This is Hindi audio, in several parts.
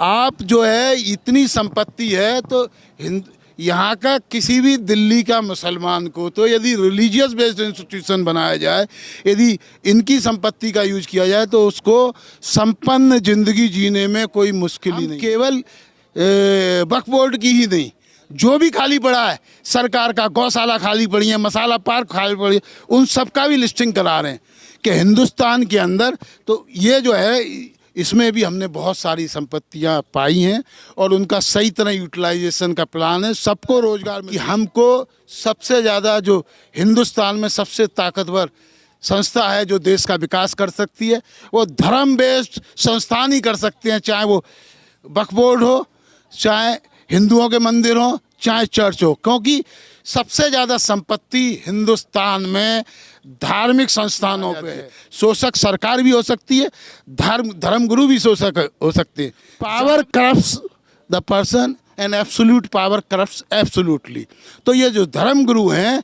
आप जो है इतनी संपत्ति है तो यहाँ का किसी भी दिल्ली का मुसलमान को तो यदि रिलीजियस बेस्ड इंस्टीट्यूशन बनाया जाए, यदि इनकी संपत्ति का यूज किया जाए तो उसको संपन्न जिंदगी जीने में कोई मुश्किल ही नहीं। केवल वक्फ बोर्ड की ही नहीं, जो भी खाली पड़ा है सरकार का, गौशाला खाली पड़ी है, मसाला पार्क खाली पड़ी है, उन सब का भी लिस्टिंग करा रहे हैं कि हिंदुस्तान के अंदर। तो ये जो है इसमें भी हमने बहुत सारी संपत्तियां पाई हैं और उनका सही तरह यूटिलाइजेशन का प्लान है। सबको रोजगार मिले। हमको सबसे ज़्यादा जो हिंदुस्तान में सबसे ताकतवर संस्था है जो देश का विकास कर सकती है, वो धर्म बेस्ड संस्थान ही कर सकते हैं, चाहे वो वक्फ बोर्ड हो, चाहे हिंदुओं के मंदिर हो, चाहे चर्च हो। क्योंकि सबसे ज़्यादा संपत्ति हिंदुस्तान में धार्मिक संस्थानों पे है। शोषक सरकार भी हो सकती है, धर्मगुरु भी शोषक हो सकते हैं। Power corrupts the person and absolute power corrupts absolutely. तो ये जो धर्मगुरु हैं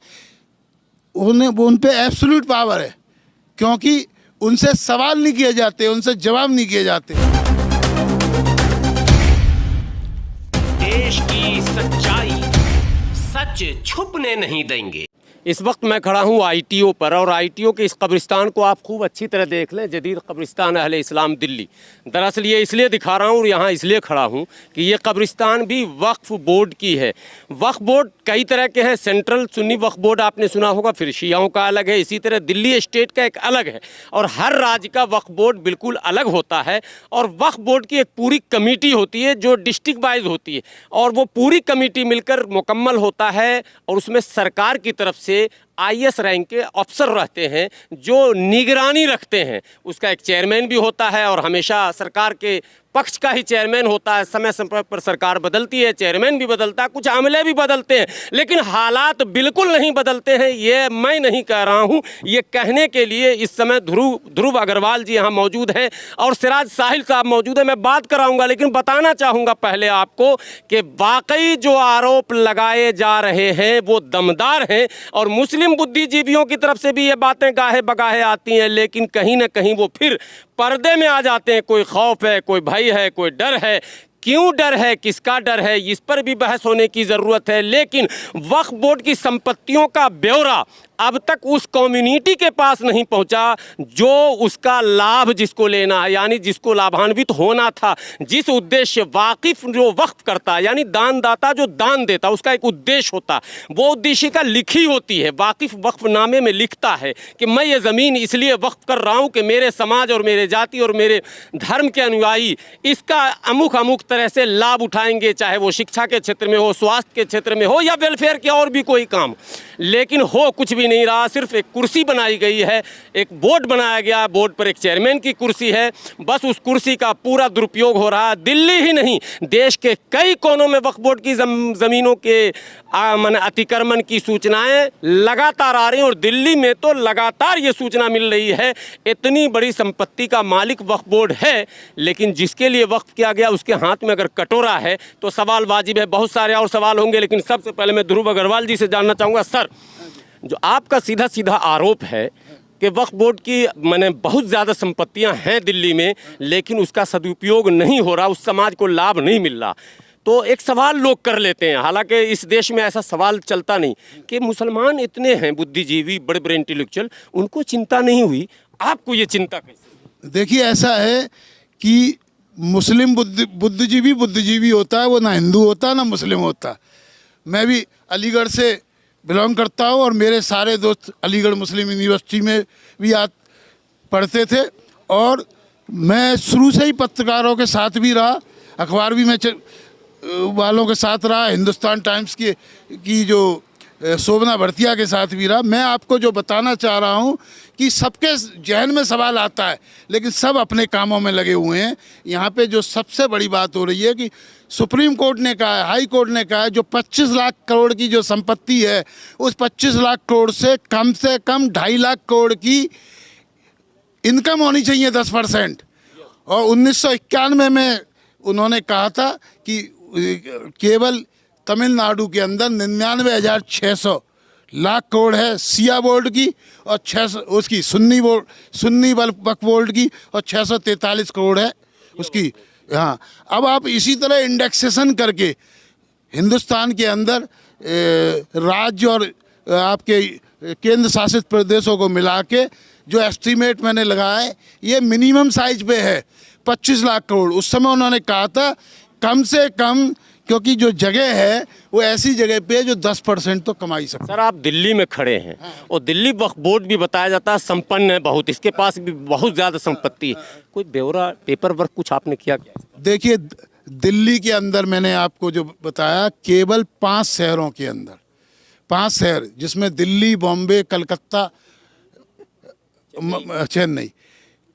उन पे एब्सोल्यूट पावर है, क्योंकि उनसे सवाल नहीं किए जाते, उनसे जवाब नहीं किए जाते। देश की सच्चाई सच छुपने नहीं देंगे। इस वक्त मैं खड़ा हूँ आईटीओ पर, और आईटीओ के इस कब्रिस्तान को आप खूब अच्छी तरह देख लें। जदीद कब्रिस्तान अहले इस्लाम दिल्ली। दरअसल ये इसलिए दिखा रहा हूँ और यहाँ इसलिए खड़ा हूँ कि ये कब्रिस्तान भी वक्फ बोर्ड की है। वक्फ बोर्ड कई तरह के हैं। सेंट्रल सुन्नी वक्फ बोर्ड आपने सुना होगा, फिर शियाओं का अलग है, इसी तरह दिल्ली स्टेट का एक अलग है, और हर राज्य का वक्फ बोर्ड बिल्कुल अलग होता है। और वक्फ बोर्ड की एक पूरी कमेटी होती है जो डिस्ट्रिक्ट वाइज होती है, और वो पूरी कमेटी मिलकर मुकम्मल होता है, और उसमें सरकार की तरफ से आईएएस रैंक के अफसर रहते हैं जो निगरानी रखते हैं। उसका एक चेयरमैन भी होता है, और हमेशा सरकार के पक्ष का ही चेयरमैन होता है। समय समय पर सरकार बदलती है, चेयरमैन भी बदलता है, कुछ अमले भी बदलते हैं, लेकिन हालात बिल्कुल नहीं बदलते हैं। ये मैं नहीं कह रहा हूँ, ये कहने के लिए इस समय ध्रुव अग्रवाल जी यहाँ मौजूद हैं और सिराज साहिल साहब मौजूद है। मैं बात कराऊंगा, लेकिन बताना चाहूँगा पहले आपको कि वाकई जो आरोप लगाए जा रहे हैं वो दमदार हैं, और मुस्लिम बुद्धिजीवियों की तरफ से भी ये बातें गाहे बगाहे आती हैं, लेकिन कहीं ना कहीं वो फिर पर्दे में आ जाते हैं। कोई खौफ है, कोई भय है, कोई डर है। क्यों डर है, किसका डर है, इस पर भी बहस होने की ज़रूरत है। लेकिन वक्फ बोर्ड की संपत्तियों का ब्यौरा अब तक उस कम्युनिटी के पास नहीं पहुंचा जो उसका लाभ जिसको लेना है, यानी जिसको लाभान्वित होना था, जिस उद्देश्य वाकिफ जो वक्फ करता, यानी दानदाता जो दान देता, उसका एक उद्देश्य होता, वो उद्देश्य का लिखी होती है। वाकिफ वक्फनामे में लिखता है कि मैं ये ज़मीन इसलिए वक्फ कर रहा हूँ कि मेरे समाज और मेरे जाति और मेरे धर्म के अनुयायी इसका अमुक तरह से लाभ उठाएंगे, चाहे वो शिक्षा के क्षेत्र में हो, स्वास्थ्य के क्षेत्र में हो, या वेलफेयर के और भी कोई काम। लेकिन हो कुछ भी नहीं रहा, सिर्फ एक कुर्सी बनाई गई है, एक बोर्ड बनाया गया, बोर्ड पर एक चेयरमैन की कुर्सी है, बस उस कुर्सी का पूरा दुरुपयोग हो रहा है। दिल्ली ही नहीं, देश के कई कोनों में वक्फ बोर्ड की ज़मीनों के अतिक्रमण की सूचनाएं लगातार आ रही हैं, और दिल्ली में तो लगातार ये सूचना मिल रही है। इतनी बड़ी संपत्ति का मालिक वक्फ बोर्ड है, लेकिन जिसके लिए वक्फ किया गया उसके हाथ में अगर कटोरा है तो सवाल वाजिब है। बहुत सारे और सवाल होंगे, लेकिन सबसे पहले मैं ध्रुव अग्रवाल जी से जानना चाहूँगा, सर जो आपका सीधा सीधा आरोप है कि वक्फ बोर्ड की बहुत ज़्यादा संपत्तियां हैं दिल्ली में, लेकिन उसका सदुपयोग नहीं हो रहा, उस समाज को लाभ नहीं मिल रहा, तो एक सवाल लोग कर लेते हैं, हालांकि इस देश में ऐसा सवाल चलता नहीं, कि मुसलमान इतने हैं बुद्धिजीवी, बड़े बड़े इंटेलेक्चुअल, उनको चिंता नहीं हुई, आपको ये चिंता कैसे? देखिए, ऐसा है कि मुस्लिम बुद्धिजीवी होता है, वो ना हिंदू होता ना मुस्लिम होता। मैं भी अलीगढ़ से बिलोंग करता हूँ, और मेरे सारे दोस्त अलीगढ़ मुस्लिम यूनिवर्सिटी में भी पढ़ते थे, और मैं शुरू से ही पत्रकारों के साथ भी रहा, अखबार भी मैं वालों के साथ रहा, हिंदुस्तान टाइम्स की जो शोभना भरतिया के साथ भी रहा। मैं आपको जो बताना चाह रहा हूँ कि सबके जहन में सवाल आता है, लेकिन सब अपने कामों में लगे हुए हैं। यहाँ पे जो सबसे बड़ी बात हो रही है कि सुप्रीम कोर्ट ने कहा है, हाई कोर्ट ने कहा है, जो 25 लाख करोड़ की जो संपत्ति है, उस 25 लाख करोड़ से कम 2.5 लाख करोड़ की इनकम होनी चाहिए 10%। और 1991 में उन्होंने कहा था कि केवल तमिलनाडु के अंदर 99,600 लाख करोड़ है सिया बोर्ड की, और 600 उसकी सुन्नी वक्फ बोर्ड की, और 643 करोड़ है उसकी हाँ, अब आप इसी तरह इंडेक्सेशन करके हिंदुस्तान के अंदर राज्य और आपके केंद्र शासित प्रदेशों को मिला के जो एस्टीमेट मैंने लगाया है, ये मिनिमम साइज पे है 25 लाख करोड़। उस समय उन्होंने कहा था कम से कम, क्योंकि जो जगह है वो ऐसी जगह पे है जो 10% तो कमाई सकता है। सर, आप दिल्ली में खड़े हैं और दिल्ली वक्फ बोर्ड भी बताया जाता है संपन्न है बहुत, इसके पास भी बहुत ज़्यादा संपत्ति है। कोई ब्यौरा पेपर वर्क कुछ आपने किया क्या? देखिए, दिल्ली के अंदर मैंने आपको जो बताया, केवल 5 शहरों के अंदर, 5 शहर जिसमें दिल्ली, बॉम्बे, कलकत्ता, चेन्नई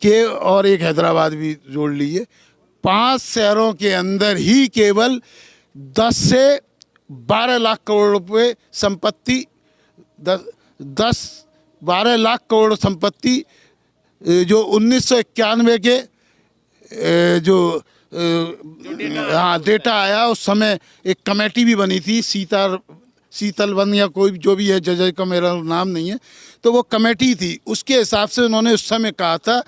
के और एक हैदराबाद भी जोड़ लीजिए, 5 शहरों के अंदर ही केवल 10 से 12 लाख करोड़ रुपए संपत्ति, 10-12 लाख करोड़ संपत्ति जो 1991 के जो हाँ डेटा आया, उस समय एक कमेटी भी बनी थी, शीतलवन या कोई जो भी है, जज का मेरा नाम नहीं है, तो वो कमेटी थी। उसके हिसाब से उन्होंने उस समय कहा था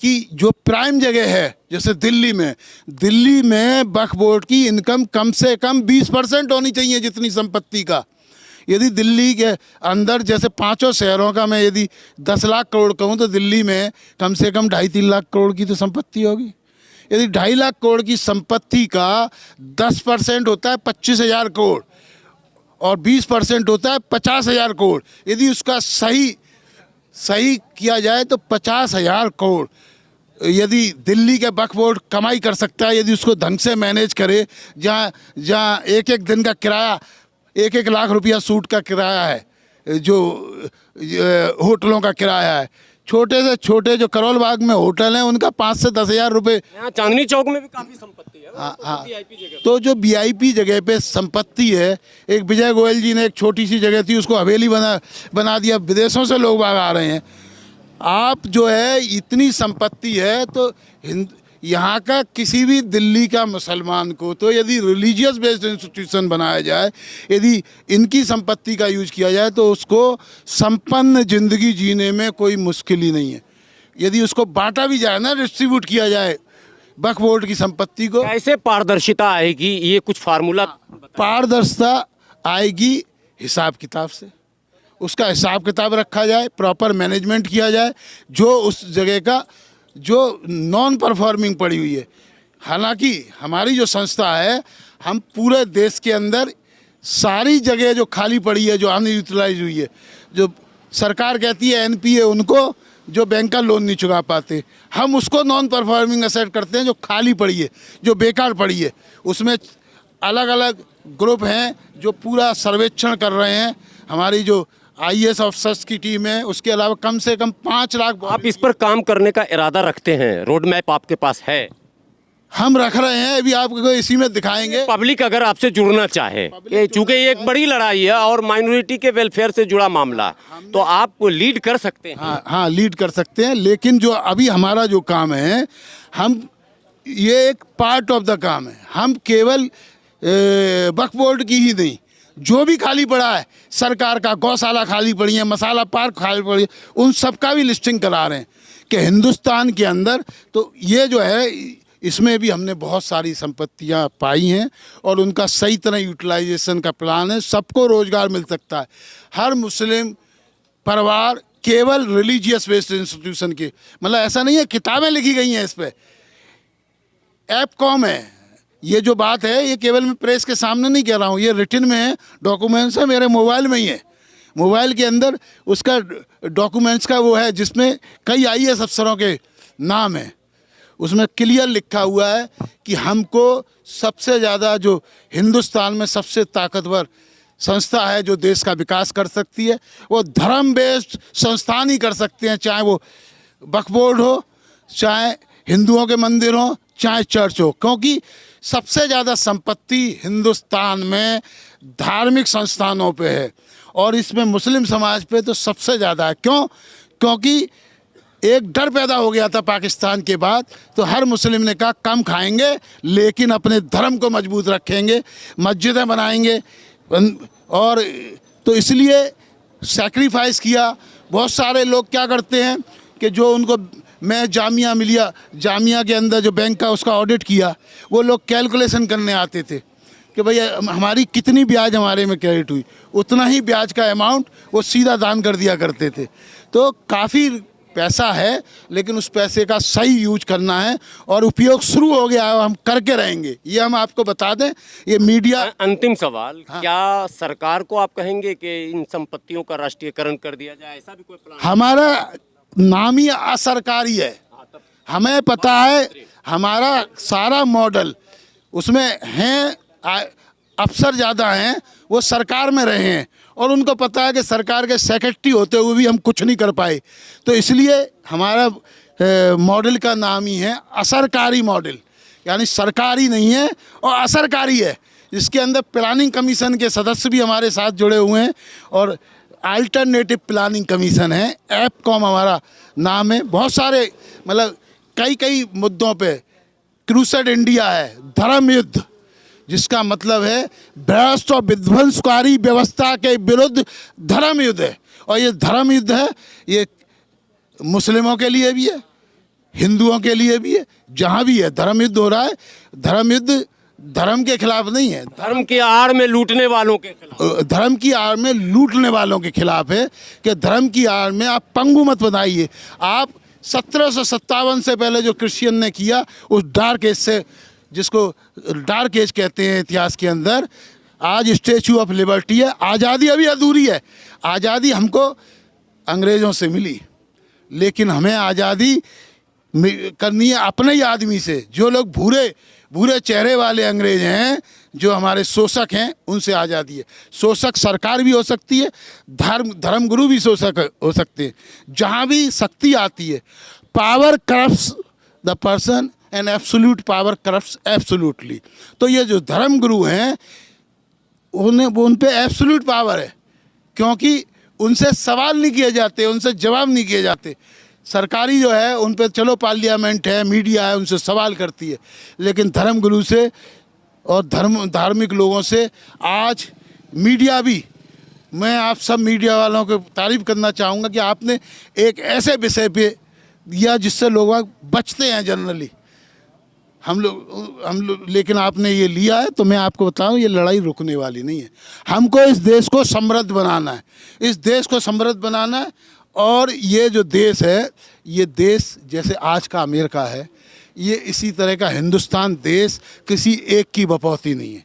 कि जो प्राइम जगह है, जैसे दिल्ली में वक्फ बोर्ड की इनकम कम से कम 20% होनी चाहिए जितनी संपत्ति का। यदि दिल्ली के अंदर जैसे 5 शहरों का मैं यदि 10 लाख करोड़ कहूँ, तो दिल्ली में कम से कम 2.5-3 लाख करोड़ की तो संपत्ति होगी। यदि 2.5 लाख करोड़ की संपत्ति का 10% होता है 25,000 करोड़ और 20% होता है 50,000 करोड़। यदि उसका सही किया जाए तो 50,000 करोड़ यदि दिल्ली के वक्फ बोर्ड कमाई कर सकता है, यदि उसको ढंग से मैनेज करे, जहाँ एक दिन का किराया 1-1 लाख रुपया सूट का किराया है, जो होटलों का किराया है, छोटे से छोटे जो करोल बाग में होटल हैं उनका 5 से 10,000 रुपये। यहाँ चांदनी चौक में भी काफ़ी संपत्ति है। हाँ, तो जो VIP जगह पे संपत्ति है, एक विजय गोयल जी ने एक छोटी सी जगह थी उसको हवेली बना दिया, विदेशों से लोग बाग आ रहे हैं। आप जो है इतनी संपत्ति है, तो यहाँ का किसी भी दिल्ली का मुसलमान को तो यदि रिलीजियस बेस्ड इंस्टीट्यूशन बनाया जाए, यदि इनकी संपत्ति का यूज किया जाए, तो उसको संपन्न जिंदगी जीने में कोई मुश्किल ही नहीं है। यदि उसको बांटा भी जाए ना, डिस्ट्रीब्यूट किया जाए वक्फ बोर्ड की संपत्ति को, कैसे पारदर्शिता आएगी? ये कुछ फार्मूला? पारदर्शिता आएगी हिसाब किताब से, उसका हिसाब किताब रखा जाए, प्रॉपर मैनेजमेंट किया जाए। जो उस जगह का जो नॉन परफॉर्मिंग पड़ी हुई है, हालांकि हमारी जो संस्था है, हम पूरे देश के अंदर सारी जगह जो खाली पड़ी है, जो अनयूटिलाइज हुई है, जो सरकार कहती है NPA उनको जो बैंक का लोन नहीं चुका पाते, हम उसको नॉन परफॉर्मिंग असेट करते हैं। जो खाली पड़ी है, जो बेकार पड़ी है, उसमें अलग अलग ग्रुप हैं जो पूरा सर्वेक्षण कर रहे हैं। हमारी जो IAS ऑफिसर्स की टीम है, उसके अलावा कम से कम 5 लाख। आप इस पर काम करने का इरादा रखते हैं? रोड मैप आपके पास है? हम रख रहे हैं, अभी आपको इसी में दिखाएंगे। पब्लिक अगर आपसे जुड़ना चाहे, चूंकि ये एक बड़ी लड़ाई है और माइनॉरिटी के वेलफेयर से जुड़ा मामला, तो आप लीड कर सकते हैं। हाँ, लीड कर सकते हैं, लेकिन जो अभी हमारा जो काम है, हम ये एक पार्ट ऑफ द काम है। हम केवल वक्फ बोर्ड की ही नहीं, जो भी खाली पड़ा है, सरकार का गौशाला खाली पड़ी है, मसाला पार्क खाली पड़ी है, उन सब का भी लिस्टिंग करा रहे हैं कि हिंदुस्तान के अंदर। तो ये जो है, इसमें भी हमने बहुत सारी संपत्तियां पाई हैं और उनका सही तरह यूटिलाइजेशन का प्लान है। सबको रोजगार मिल सकता है। हर मुस्लिम परिवार केवल रिलीजियस बेस्ड इंस्टीट्यूशन के, मतलब ऐसा नहीं है किताबें लिखी गई हैं इस पर, ऐप.com है। ये जो बात है, ये केवल मैं प्रेस के सामने नहीं कह रहा हूँ, ये रिटन में है, डॉक्यूमेंट्स है, मेरे मोबाइल में ही है। मोबाइल के अंदर उसका डॉक्यूमेंट्स का वो है, जिसमें कई IAS अफसरों के नाम है। उसमें क्लियर लिखा हुआ है कि हमको सबसे ज़्यादा, जो हिंदुस्तान में सबसे ताकतवर संस्था है जो देश का विकास कर सकती है, वो धर्म बेस्ड संस्थान ही कर सकते हैं, चाहे वो वक्फ बोर्ड हो, चाहे हिंदुओं के मंदिर हो, चाहे चर्च हो। क्योंकि सबसे ज़्यादा संपत्ति हिंदुस्तान में धार्मिक संस्थानों पे है और इसमें मुस्लिम समाज पे तो सबसे ज़्यादा है। क्यों? क्योंकि एक डर पैदा हो गया था पाकिस्तान के बाद, तो हर मुस्लिम ने कहा कम खाएंगे लेकिन अपने धर्म को मजबूत रखेंगे, मस्जिदें बनाएंगे, और तो इसलिए सैक्रिफाइस किया। बहुत सारे लोग क्या करते हैं कि जो उनको मैं जामिया के अंदर जो बैंक का उसका ऑडिट किया, वो लोग कैलकुलेशन करने आते थे कि भैया हमारी कितनी ब्याज हमारे में क्रेडिट हुई, उतना ही ब्याज का अमाउंट वो सीधा दान कर दिया करते थे। तो काफ़ी पैसा है, लेकिन उस पैसे का सही यूज करना है और उपयोग शुरू हो गया है, हम करके रहेंगे, ये हम आपको बता दें। ये मीडिया अंतिम सवाल, क्या सरकार को आप कहेंगे कि इन संपत्तियों का राष्ट्रीयकरण कर दिया जाए, ऐसा भी कोई प्लान? हमारा नाम ही असरकारी है, हमें पता है हमारा सारा मॉडल उसमें हैं, अफसर ज़्यादा हैं, वो सरकार में रहे हैं और उनको पता है कि सरकार के सेक्रेटरी होते हुए भी हम कुछ नहीं कर पाए। तो इसलिए हमारा मॉडल का नाम ही है असरकारी मॉडल, यानी सरकारी नहीं है और असरकारी है। इसके अंदर प्लानिंग कमीशन के सदस्य भी हमारे साथ जुड़े हुए हैं और अल्टरनेटिव प्लानिंग कमीशन है, एपकॉम हमारा नाम है। बहुत सारे मतलब कई मुद्दों पे क्रूसेड इंडिया है, धर्म युद्ध, जिसका मतलब है भ्रष्ट और विध्वंसकारी व्यवस्था के विरुद्ध धर्म युद्ध है। और ये धर्म युद्ध है, ये मुस्लिमों के लिए भी है, हिंदुओं के लिए भी है, जहाँ भी है धर्म युद्ध हो रहा है। धर्म युद्ध धर्म के खिलाफ नहीं है, धर्म की आड़ में लूटने वालों के खिलाफ, धर्म की आड़ में लूटने वालों के खिलाफ है कि धर्म की आड़ में आप पंगु मत बनाइए। आप 1757 से पहले जो क्रिश्चियन ने किया उस डार्क एज से, जिसको डार्क एज कहते हैं इतिहास के अंदर, आज स्टैचू ऑफ लिबर्टी है। आज़ादी अभी अधूरी है, आज़ादी हमको अंग्रेज़ों से मिली, लेकिन हमें आज़ादी करनी है अपने ही आदमी से। जो लोग भूरे चेहरे वाले अंग्रेज हैं, जो हमारे शोषक हैं, उनसे आज़ादी है। शोषक सरकार भी हो सकती है, धर्मगुरु भी शोषक हो सकते हैं। जहाँ भी शक्ति आती है, power corrupts the person and absolute power corrupts absolutely. तो ये जो धर्मगुरु हैं उन पे एब्सोल्यूट पावर है, क्योंकि उनसे सवाल नहीं किए जाते, उनसे जवाब नहीं किए जाते। सरकारी जो है उन पे चलो पार्लियामेंट है, मीडिया है, उनसे सवाल करती है, लेकिन धर्मगुरु से और धार्मिक लोगों से आज मीडिया भी, मैं आप सब मीडिया वालों को तारीफ़ करना चाहूँगा कि आपने एक ऐसे विषय पे दिया जिससे लोग बचते हैं जनरली, हम लोग, लेकिन आपने ये लिया है। तो मैं आपको बताऊं, ये लड़ाई रुकने वाली नहीं है। हमको इस देश को समृद्ध बनाना है, इस देश को समृद्ध बनाना है। और ये जो देश है, ये देश जैसे आज का अमेरिका है, ये इसी तरह का हिंदुस्तान देश किसी एक की बपौती नहीं है।